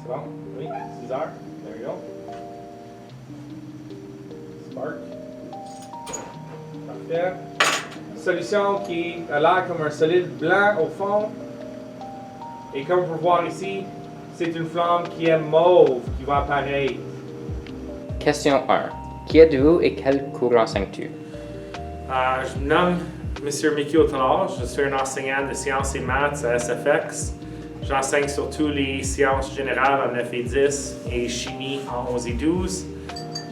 C'est bon? Oui, 6 heures. There you go. Spark. Parfait. Solution qui a l'air comme un solide blanc au fond. Et comme vous pouvez voir ici, c'est une flamme qui est mauve qui va apparaître. Question 1. Qui êtes-vous et quel cours enseignes-tu? Je me nomme M. Mickey Autonard. Je suis un enseignant de sciences et maths à SFX. J'enseigne surtout les sciences générales en 9 et 10 et chimie en 11 et 12.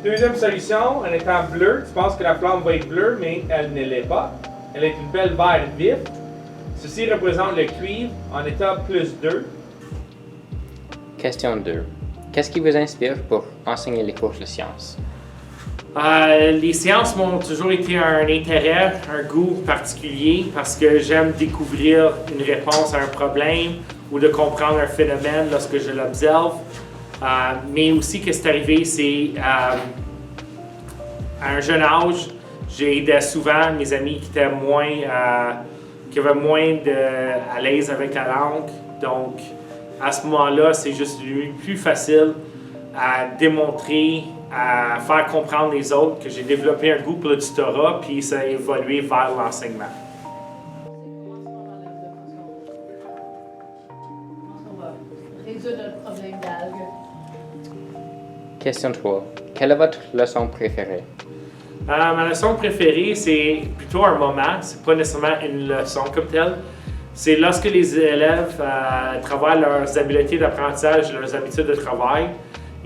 Deuxième solution, en étant bleue, tu penses que la flamme va être bleue, mais elle ne l'est pas. Elle est une belle vert vif. Ceci représente le cuivre en état +2. Question 2. Qu'est-ce qui vous inspire pour enseigner les cours de sciences? Les sciences m'ont toujours été un intérêt, un goût particulier parce que j'aime découvrir une réponse à un problème ou de comprendre un phénomène lorsque je l'observe. Mais aussi, que c'est arrivé, c'est à un jeune âge, j'ai aidé souvent mes amis qui étaient qui avaient moins à l'aise avec la langue. Donc, à ce moment-là, c'est juste devenu plus facile à démontrer, à faire comprendre les autres que j'ai développé un goût pour le tutorat, puis ça a évolué vers l'enseignement. On va résoudre notre problème d'algues. Question 3. Quelle est votre leçon préférée? Ma leçon préférée, c'est plutôt un moment, c'est pas nécessairement une leçon comme telle. C'est lorsque les élèves travaillent leurs habiletés d'apprentissage, leurs habitudes de travail,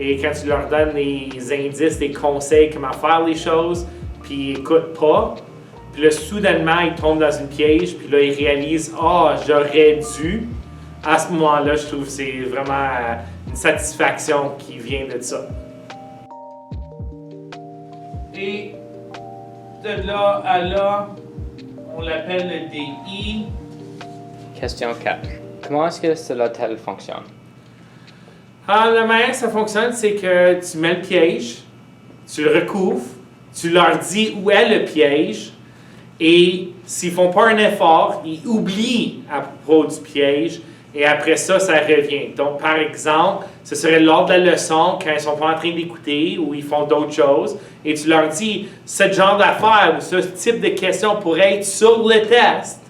et quand tu leur donnes des indices, des conseils, comment faire les choses, puis ils n'écoutent pas, puis là, soudainement, ils tombent dans une piège, puis là, ils réalisent « Ah, j'aurais dû ». À ce moment-là, je trouve que c'est vraiment une satisfaction qui vient de ça. Et de là à là, on l'appelle le DI. Question 4. Comment est-ce que cela fonctionne? La manière que ça fonctionne, c'est que tu mets le piège, tu le recouvres, tu leur dis où est le piège, et s'ils ne font pas un effort, ils oublient à propos du piège, et après ça, ça revient. Donc, par exemple, ce serait lors de la leçon, quand ils ne sont pas en train d'écouter ou ils font d'autres choses, et tu leur dis, ce genre d'affaires ou ce type de questions pourrait être sur le test.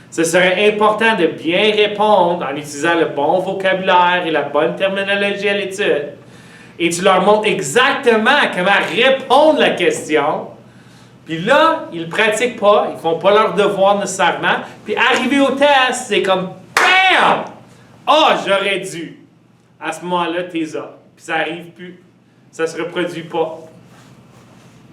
Ce serait important de bien répondre en utilisant le bon vocabulaire et la bonne terminologie à l'étude. Et tu leur montres exactement comment répondre à la question. Puis là, ils ne pratiquent pas, ils ne font pas leur devoir nécessairement. Puis arrivé au test, c'est comme BAM! Ah, j'aurais dû. À ce moment-là, t'es là. Puis ça n'arrive plus. Ça ne se reproduit pas.